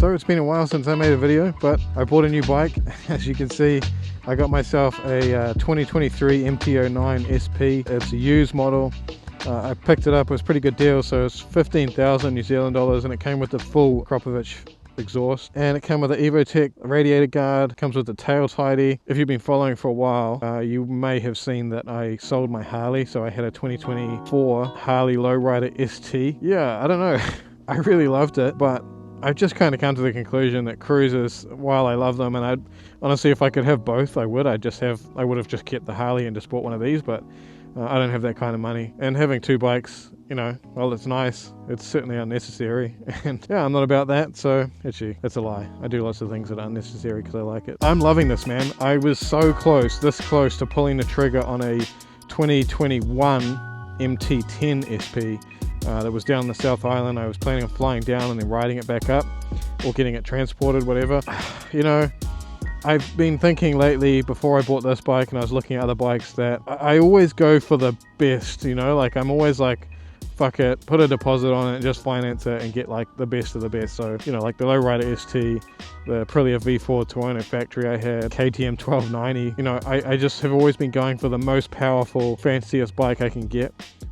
So it's been a while since I made a video, but I bought a new bike. As you can see, I got myself a 2023 MT09SP. It's a used model. I picked it up, it was a pretty good deal, so it's 15,000 New Zealand dollars, and it came with the full Kropovich exhaust, and it came with the EvoTech radiator guard, comes with the tail tidy. If you've been following for a while, you may have seen that I sold my Harley, so I had a 2024 Harley Lowrider ST. Yeah, I don't know, I really loved it, but I've just kind of come to the conclusion that cruisers, while I love them, and I'd honestly, if I could have both, I would. I would have just kept the Harley and just bought one of these, but I don't have that kind of money. And having two bikes, you know, well, it's nice, it's certainly unnecessary, and yeah, I'm not about that. So actually, that's a lie. I do lots of things that are unnecessary because I like it. I'm loving this, man. I was so close, this close to pulling the trigger on a 2021 MT10SP that was down the South Island. I was planning on flying down and then riding it back up, or getting it transported, whatever. You know, I've been thinking lately, before I bought this bike and I was looking at other bikes, that I always go for the best, you know, like I'm always like, fuck it, put a deposit on it and just finance it and get like the best of the best. So, you know, like the Lowrider ST, the APRILIA V4 TUONO factory I had, KTM 1290, you know, I just have always been going for the most powerful, fanciest bike I can get.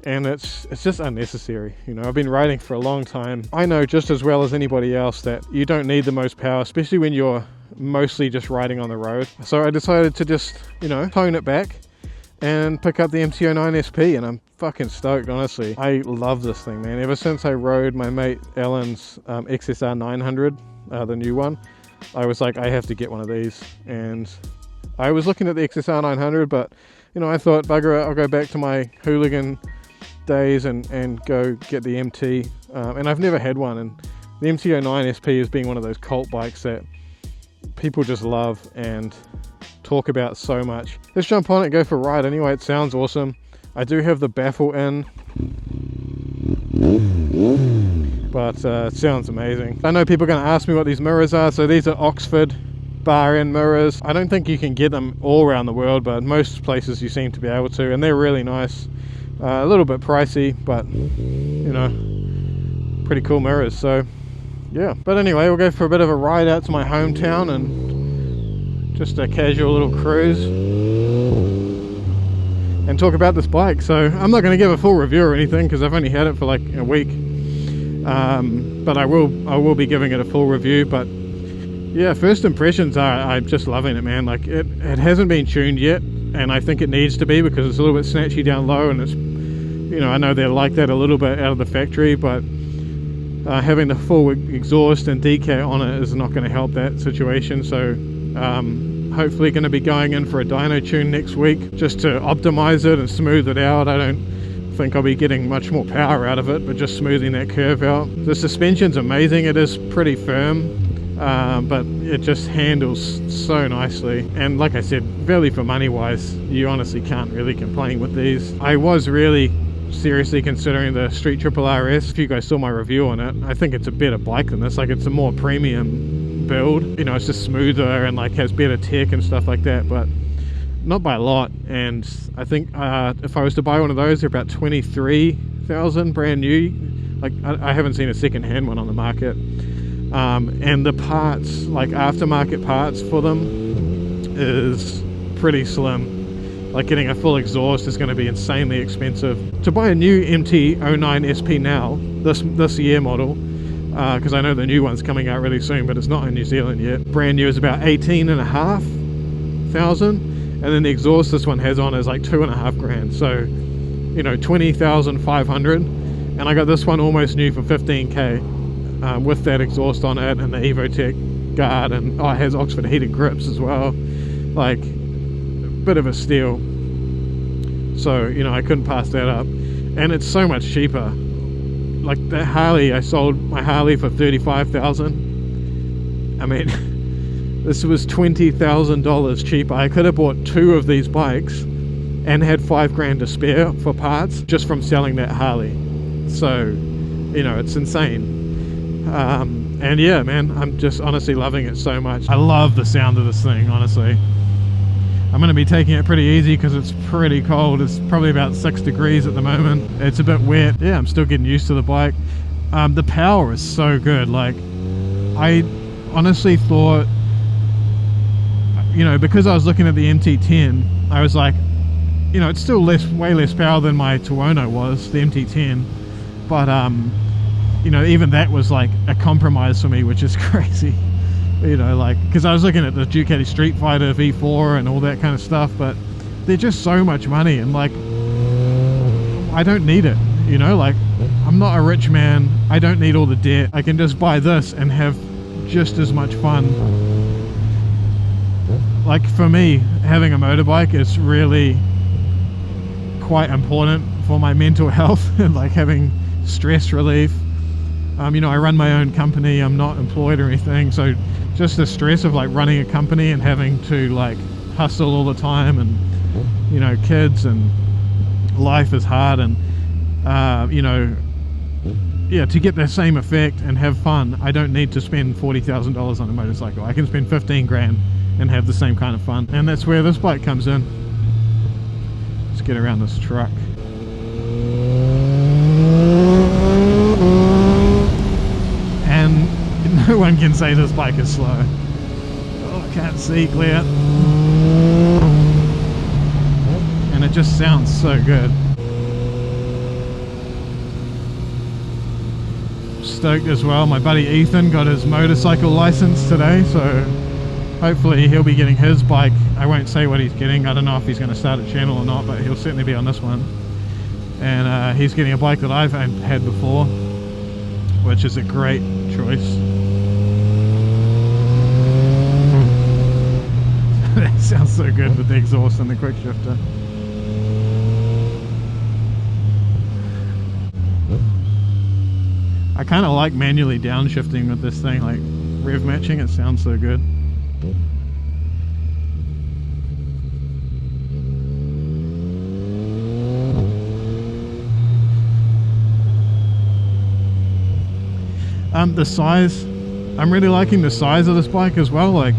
And it's just unnecessary, you know. I've been riding for a long time. I know just as well as anybody else that you don't need the most power, especially when you're mostly just riding on the road. So I decided to just, you know, tone it back and pick up the MT09SP, and I'm fucking stoked, honestly. I love this thing, man. Ever since I rode my mate Alan's XSR700, the new one, I was like, I have to get one of these. And I was looking at the XSR900, but, you know, I thought, bugger it, I'll go back to my hooligan days and go get the MT. And I've never had one, and the MT09SP is being one of those cult bikes that people just love and talk about so much. Let's jump on it and go for a ride. Anyway, it sounds awesome. I do have the baffle in, but it sounds amazing. I know people are going to ask me what these mirrors are. So these are Oxford bar end mirrors. I don't think you can get them all around the world, but most places you seem to be able to, and they're really nice. A little bit pricey, but you know, pretty cool mirrors. So yeah, but anyway, we'll go for a bit of a ride out to my hometown and just a casual little cruise and talk about this bike. So I'm not going to give a full review or anything because I've only had it for like a week, but I will be giving it a full review. But yeah, first impressions are I'm just loving it, man. Like it hasn't been tuned yet, and I think it needs to be because it's a little bit snatchy down low, and it's, you know, I know they're like that a little bit out of the factory, but having the full exhaust and decal on it is not going to help that situation. So hopefully going to be going in for a dyno tune next week just to optimize it and smooth it out. I don't think I'll be getting much more power out of it, but just smoothing that curve out. The suspension's amazing. It is pretty firm, but it just handles so nicely. And like I said, value for money wise, you honestly can't really complain with these. I was really seriously considering the Street Triple RS. If you guys saw my review on it, I think it's a better bike than this. Like, it's a more premium build, you know, it's just smoother and like has better tech and stuff like that, but not by a lot. And I think if I was to buy one of those, they're about 23,000 brand new. Like I haven't seen a second-hand one on the market. And the parts, like aftermarket parts for them, is pretty slim. Like getting a full exhaust is going to be insanely expensive. To buy a new MT09SP now, this year model, because I know the new one's coming out really soon, but it's not in New Zealand yet. Brand new is about 18,500, and then the exhaust this one has on is like 2.5 grand. So, you know, 20,500, and I got this one almost new for 15k with that exhaust on it and the EvoTech guard, and oh, it has Oxford heated grips as well. Like, bit of a steal. So, you know, I couldn't pass that up, and it's so much cheaper. Like that Harley, I sold my Harley for 35,000. I mean, this was $20,000 cheaper. I could have bought two of these bikes and had 5 grand to spare for parts just from selling that Harley. So, you know, it's insane. And yeah, man, I'm just honestly loving it so much. I love the sound of this thing, honestly. I'm going to be taking it pretty easy because it's pretty cold. It's probably about 6 degrees at the moment. It's a bit wet. Yeah, I'm still getting used to the bike. The power is so good. Like, I honestly thought, you know, because I was looking at the MT10, I was like, you know, it's still way less power than my TUONO was, the MT10, but you know, even that was like a compromise for me, which is crazy. You know, like, because I was looking at the Ducati Street Fighter V4 and all that kind of stuff, but they're just so much money, and like, I don't need it, you know, like, I'm not a rich man, I don't need all the debt, I can just buy this and have just as much fun. Like, for me, having a motorbike is really quite important for my mental health and like having stress relief. You know, I run my own company, I'm not employed or anything, so just the stress of like running a company and having to like hustle all the time, and you know, kids and life is hard, and you know, yeah, to get the same effect and have fun, I don't need to spend $40,000 on a motorcycle. I can spend 15 grand and have the same kind of fun, and that's where this bike comes in. Let's get around this truck. And no one can say this bike is slow. Oh, I can't see clear. And it just sounds so good. Stoked as well. My buddy Ethan got his motorcycle license today, so hopefully he'll be getting his bike. I won't say what he's getting. I don't know if he's going to start a channel or not, but he'll certainly be on this one. And he's getting a bike that I've had before, which is a great choice. That sounds so good with the exhaust and the quick shifter. I kind of like manually downshifting with this thing, like rev matching, it sounds so good. The size, I'm really liking the size of this bike as well. Like,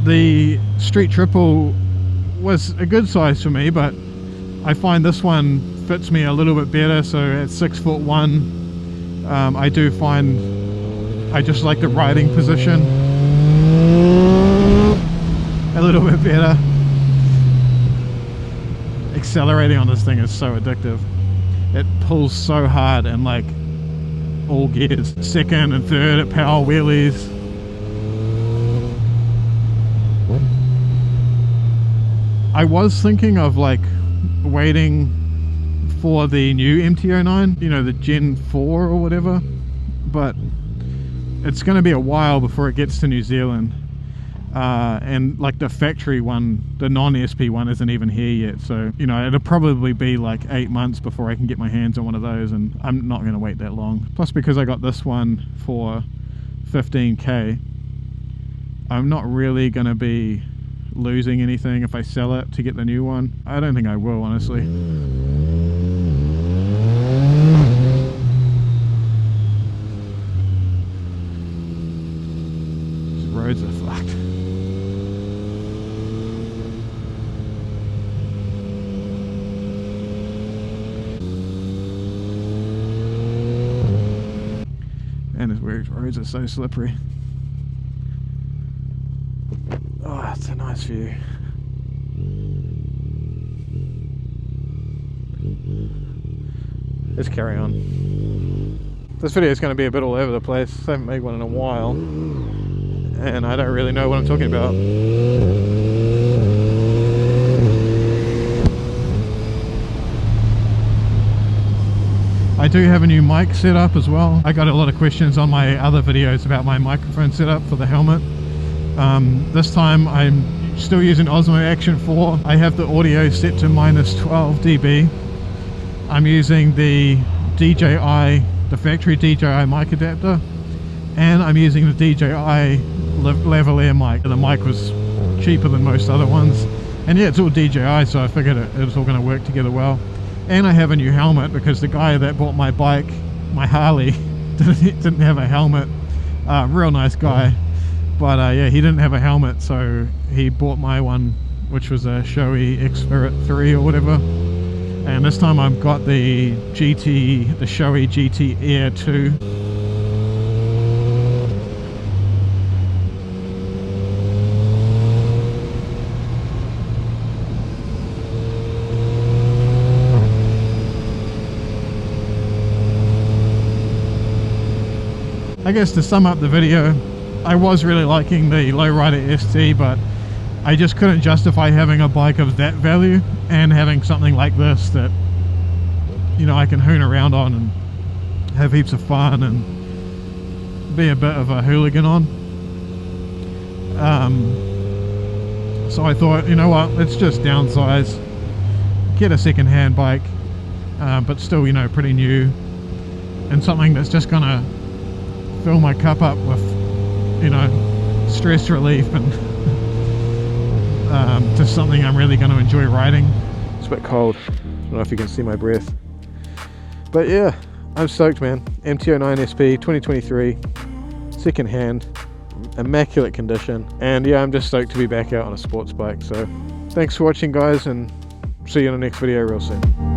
the Street Triple was a good size for me, but I find this one fits me a little bit better. So at 6'1", I do find I just like the riding position a little bit better. Accelerating on this thing is so addictive. It pulls so hard, and like all gears, second and third at power wheelies. I was thinking of like waiting for the new MT09, you know, the Gen 4 or whatever, but it's going to be a while before it gets to New Zealand. And like the factory one, the non-SP one, isn't even here yet, so you know, it'll probably be like 8 months before I can get my hands on one of those, and I'm not going to wait that long. Plus, because I got this one for 15k, I'm not really going to be losing anything if I sell it to get the new one. I don't think I will, honestly. These roads are fucked. And his roads are so slippery. Oh, it's a nice view. Let's carry on. This video is going to be a bit all over the place. I haven't made one in a while, and I don't really know what I'm talking about. I do have a new mic set up as well. I got a lot of questions on my other videos about my microphone setup for the helmet. This time I'm still using Osmo Action 4. I have the audio set to -12 dB. I'm using the DJI, the factory DJI mic adapter, and I'm using the DJI lavalier mic. The mic was cheaper than most other ones, and yeah, it's all DJI, so I figured it was all going to work together well. And I have a new helmet because the guy that bought my bike, my Harley, didn't have a helmet. Real nice guy, but yeah, he didn't have a helmet, so he bought my one, which was a Shoei X3 or whatever. And this time I've got the Shoei GT Air 2. I guess to sum up the video, I was really liking the Lowrider ST, but I just couldn't justify having a bike of that value and having something like this that, you know, I can hoon around on and have heaps of fun and be a bit of a hooligan on. So I thought, you know what, let's just downsize, get a second-hand bike, but still, you know, pretty new, and something that's just gonna fill my cup up with, you know, stress relief and just something I'm really going to enjoy riding. It's a bit cold, I don't know if you can see my breath, but yeah, I'm stoked, man. MT09SP 2023, second hand, immaculate condition, and yeah, I'm just stoked to be back out on a sports bike. So thanks for watching, guys, and see you in the next video real soon.